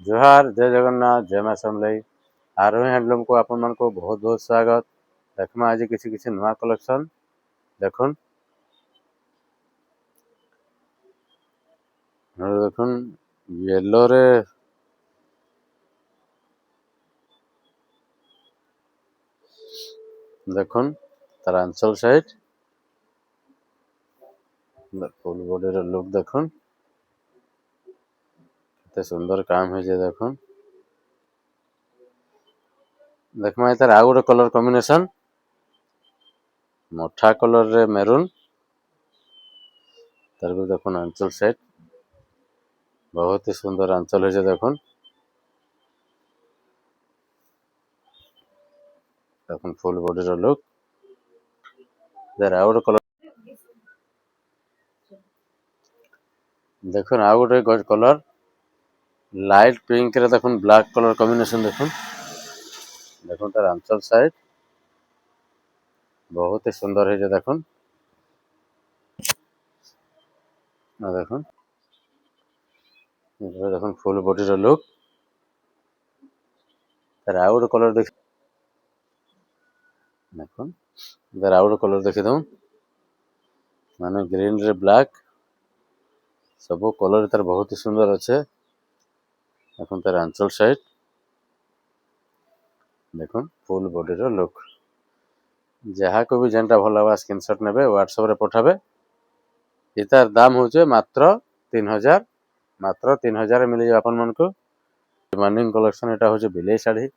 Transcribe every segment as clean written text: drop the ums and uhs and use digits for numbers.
जोहार जय जगन्नाथ जय मां समलेई आरोही हैंडलूम को आपण मन को बहुत बहुत स्वागत। देखमा आज किसी किसी नवा कलेक्शन देखुन देखुन येलो रे देखुन तार आंचल साइड फुल बॉडी रो लुक देखुन केते सुंदर काम है जे देखुन देखमा तार आ गोटे कलर कॉम्बिनेशन मोठा कलर रे मेरून तार को देखुन आंचल साइड बहुत ही सुंदर आंचल है जे देखुन देखुन फुल बॉडी रो लुक तार आ गोटे कलर देखुन आ गोटे कलर लाइट पिंक रे देखुन ब्लैक कलर कॉम्बिनेशन देखुन देखुन तार आंचल साइड बहुत ही सुंदर है जे देखुन देखुन देखुन फुल बॉडी रो लुक तार आ गोटे कलर देखुन तार आ गोटे कलर देखि दऊं माने ग्रीन रे ब्लैक सब कलर तार बहुत ही सुंदर अच्छे देखुन तार आंचल साइड देखुन फुल बॉडी रो लुक जहाँ को भी जेनटा भल लगा स्क्रीनशॉट नेबे व्हाट्सएप रे पठाबे इतार दाम होचे मात्र 3000 मात्र 3000 मिल जाए अपन मन को डिमांडिंग कलेक्शन एटा होचे बिलेई साड़ी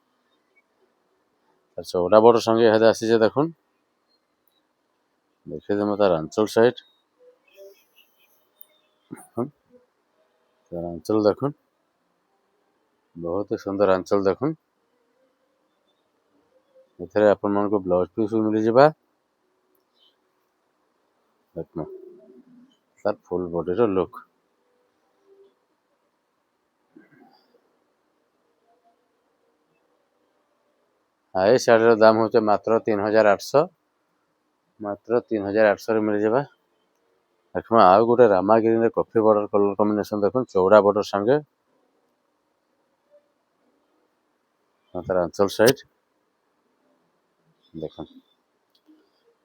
चौड़ा बड़ संगे हेदे आसी जे देखुन देखि दम तार आंचल साइड तार आंचल देखुन बहुत ही सुंदर आंचल देखुन एथरे अपन मन को ब्लाउज पीस मिल जिबा देखना तार फुल बॉडी रो लुक आई साड़ी रो दाम होचे मात्र 3800 मात्र 3800 रे मिल जिबा देखमा आ गोटे रामा ग्रीन रे कॉफी बॉर्डर कलर कॉम्बिनेशन देखुन चौड़ा बॉर्डर संगे तार आंचल साइड देखुन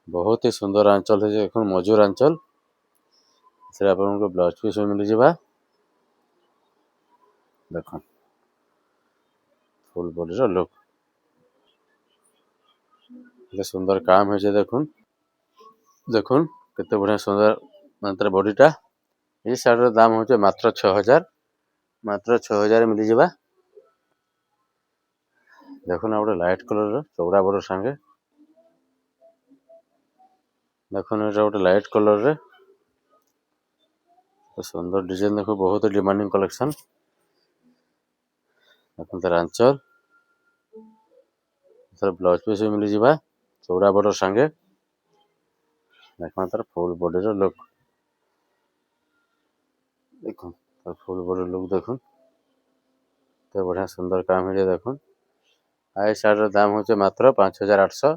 बहुत ही सुंदर आंचल है देखुन मजूर आंचल से अपन को ब्लाउज पीस मिल जिबा देखुन फुल बॉडी रो लुक केते सुंदर काम है जे देखुन देखुन केते बढ़िया सुंदर मात्र बॉडीटा ये साड़ी रो दाम होचे मात्र 6000 मिल जिबा देखुन गोटे लाइट कलर रो चौड़ा बॉर्डर संगे देखुन एटा गोटे लाइट कलर रे सुंदर डिजाइन देखो बहुत डिमांडिंग कलेक्शन देखुन तार आंचल तार ब्लाउज पीस मिल जिबा चौड़ा बॉर्डर संगे देखुन तार फुल बॉडी रो लुक देखुन तार फुल बॉडी लुक देखुन तो बढ़िया सुंदर काम है जे देखुन आई साड़ी रो दाम होचे मात्र 5800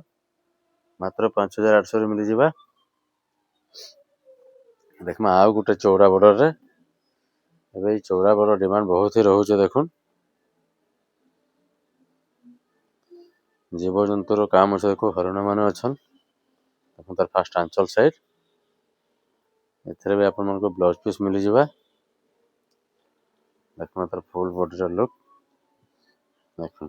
मात्र 5800 रे मिल जिबा देखमा आ गोटे चौड़ा बॉर्डर रे एबे चौड़ा बॉर्डर डिमांड बहुत ही रहउचे देखुन जीव जंतु रो काम अछि देखो हरण माने अछन देखुन तार फास्ट आंचल साइड एथरे भी अपन मन को ब्लाउज पीस मिल जिबा देखुन तार फुल बॉडी रो लुक देखुन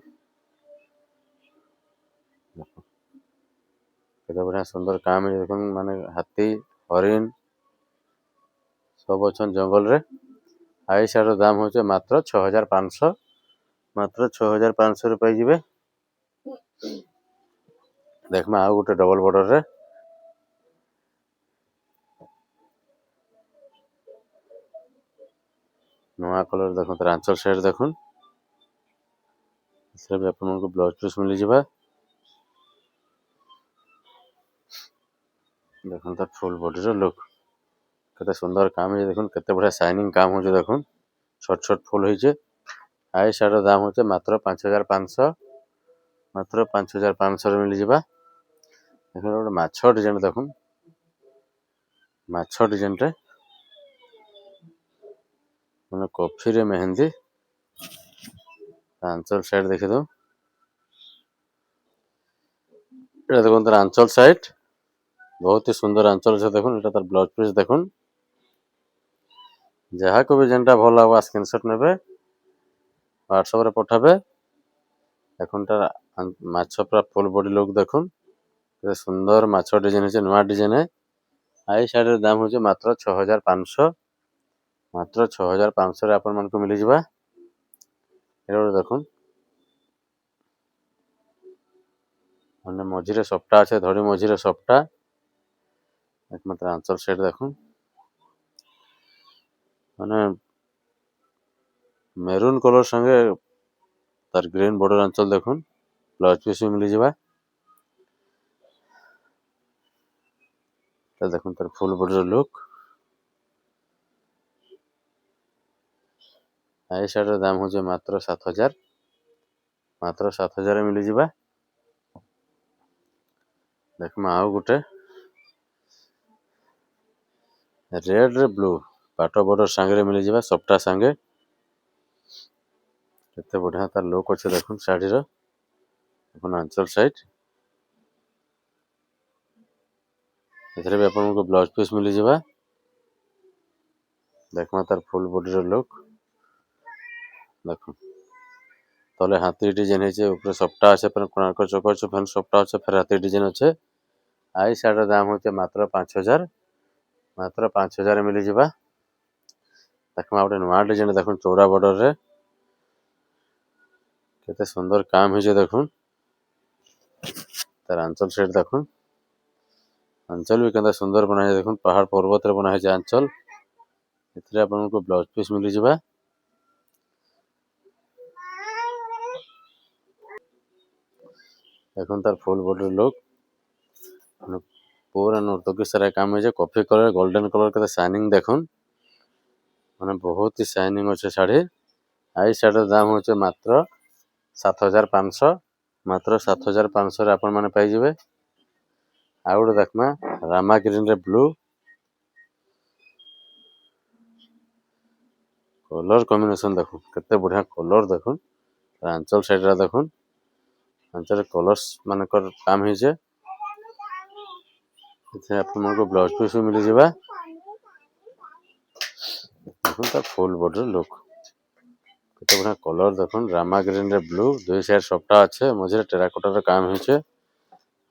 केते बढ़िया सुंदर काम है देखुन माने हाथी हरिण सब अछन जंगल रे आई साड़ी रो दाम होचे मात्र 6500 मात्र 6500 रुपए जिबे देखमा आ गोटे डबल बॉर्डर रे नवा कलर देखुन तार आंचल साइड देखुन से भी अपन को ब्लाउज पीस मिल जिबा देखुन तार फुल बॉडी रो लुक केते सुंदर काम है देखुन केते बढ़िया शाइनिंग काम हो जे देखुन छोट छोट फूल होइचे आई साड़ी रो दाम होचे मात्र 5500 मात्र 5500 रे मिल जिबा देखुन गोटे माछ डिजाइन देखुन माछ डिजाइन रे माने कॉफी रे मेहंदी आंचल साइड देखी दो, এটা দেখুন তার আঁচল সাইড, बहुत ही सुंदर आंचल আছে দেখুন। এটা তার ব্লাউজ পিস দেখুন। ଯାହାକୁ ବି ଯେନ୍ଟା ଭଲ লাগবা স্ক্রিনশট নেবে, হোয়াটসঅ্যাপ রে পঠাবে। দেখুন তার মাছ পুরা ফুল বডি লুক দেখুন, কেତେ ସୁନ୍ଦର ମାଛ ଡିଜାଇନ ହେଇଛି, ନୂଆ ଡିଜାଇନ। ଆଇ ସାଇଡ ର ଦାମ ହଉଛି ମାତ୍ର 6500, ମାତ୍ର 6500 ରେ ଆପଣ ମାନଙ୍କୁ ମିଳିଯିବା। ଏଟା ଗୋଟେ ଦେଖୁন, ମାନେ ମଝିରେ ସପ୍ଟା ଅଛି, ଧଡ଼ି ମଝିରେ ସପ୍ଟା। একমাত্র আঁচল সাইড দেখুন, মানে মেরুন কলর সঙ্গে তার গ্রিন বর্ডার আঁচল দেখুন। ব্লাউজ পিস भी মিলিଯିବା। তা দেখুন তার ফুল বডির লুক। এই শার্টের দাম হচ্ছে মাত্র 7000, মাত্র 7000 ରେ ମିଳିଯିବା। ଦେଖମା ଆଉ ଗୋଟେ ରେଡ୍ ରେ ବ୍ଲୁ ପାଟ ବର୍ଡର ସାଙ୍ଗରେ ମିଳିଯିବା, ସପ୍ଟା ସାଙ୍ଗେ। କେତେ ବଢିଆ ତାର ଲୁକ୍ ଅଛି ଦେଖୁନ ଶାଢୀର। ଆପଣ ଆଞ୍ଚଲ ସାଇଡ, ଏଥିରେ ବି ଆପଣଙ୍କୁ ବ୍ଲାଉଜ ପିସ୍ ମିଳିଯିବା। ଦେଖମା ତାର ফুল বডির লুক দেখুন। তলে হাতি ডিজাইন হয়েছে, উপরে সপ্টা আছে, কোଣାର୍କ চକ আছে, ফেন সপ্টা আছে, ফের হাতি ডিজাইন আছে। আই শার্টର দাম হচ্ছে মাত্র 5000, মাত্র 5000 ରେ ମିଳିଯିବା। ଦେଖମା ଗୋଟେ ନୂଆ ଡିଜାଇନ ଦେଖୁନ, ଚौड़ा ବର୍ଡର ରେ କେତେ ସୁନ୍ଦର କାମ ହେଇଛି ଦେଖୁନ। ତାର ଆଞ୍ଚଲ ସାଇଡ ଦେଖୁନ, ଆଞ୍ଚଲ ବି କେତେ ସୁନ୍ଦର ବନା ହେଇଛି ଦେଖୁନ, ପାହାଡ ପର୍ବତରେ ବନା ହେଇଛି ଆଞ୍ଚଲ। ଏଥିରେ ଆପଣଙ୍କୁ ବ୍ଲାଉଜ ପିସ୍ ମିଳିଯିବା। দেখুন তার ফুল বডির লুক, पूरा नर्तकी सारा काम है। कॉफी कलर गोल्डन कलर के शाइनिंग देखुन, माने बहुत ही शाइनिंग अच्छे शाढ़ी। आई शाढ़ी दाम होचे मात्र 7500, मात्र 7500 रे आपण माने पाई जिवे। आ गोटे देखमा रामा ग्रीन रे ब्लू कलर कॉम्बिनेशन देखुन, केते बढ़िया कलर देखुन। आंचल साइड रा देखुन, आंचल कलर्स मानकर काम ହେଇছে। ଏଥିରେ ଆପଣଙ୍କୁ ବ୍ଲାଉଜ ପିସ୍ ବି ମିଳିଯିବା। ଦେଖୁନ ତା ଫୁଲ ବଡିର ଲୁକ୍, କେତେ ବଢିଆ କଲର ଦେଖୁନ। ରାମା ଗ୍ରୀନ ରେ ବ୍ଲୁ, ଦୁଇ ସାଇଡ ସପ୍ଟା ଅଛି, ମଝିରେ ଟେରାକୋଟାର କାମ ହେଇছে।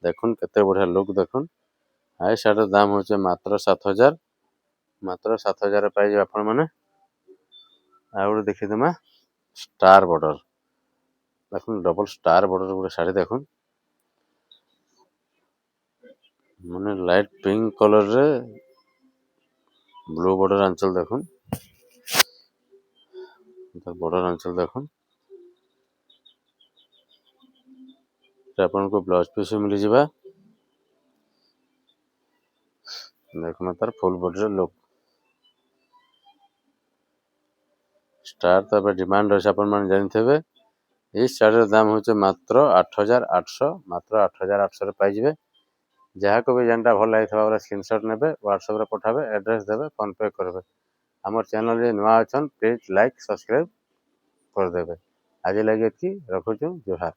ଦେଖୁନ କେତେ ବଢିଆ ଲୁକ୍ ଦେଖୁନ। ଆଇ ଶାର୍ଟର ଦାମ ହଉଛି ମାତ୍ର 7000, ମାତ୍ର 7000 ରେ ପାଇଯିବେ ଆପଣ ମାନେ। ଆଉ ଗୋଟେ ଦେଖିଦେମା ଷ୍ଟାର ବର୍ଡର ଦେଖୁନ, ଡବଲ ଷ୍ଟାର ବର୍ଡର ଗୋଟେ ଶାଢୀ ଦେଖୁନ, ମାନେ ଲାଇଟ ପିଙ୍କ कलर रे ब्लू बॉर्डर आंचल देखुन। बॉर्डर आंचल देखुन, आपको ब्लाउज पीस मिल जावा। देखना तार फुल बॉडी लुक। स्टार तो अब डिमांड अच्छे आप जानते। ये शाढ़ीर दाम हूँ मात्र 8800, मात्र 8800 पाइबे। जहाँ को भी जेनटा भल लगे स्क्रीनशॉट नेबे, व्हाट्सएप रे पठाबे, एड्रेस देबे, फोन पे करबे। हमर चैनल जे नुआ अछन प्लीज लाइक सब्सक्राइब कर देबे। आज लगे कि रखुछु, जोहार।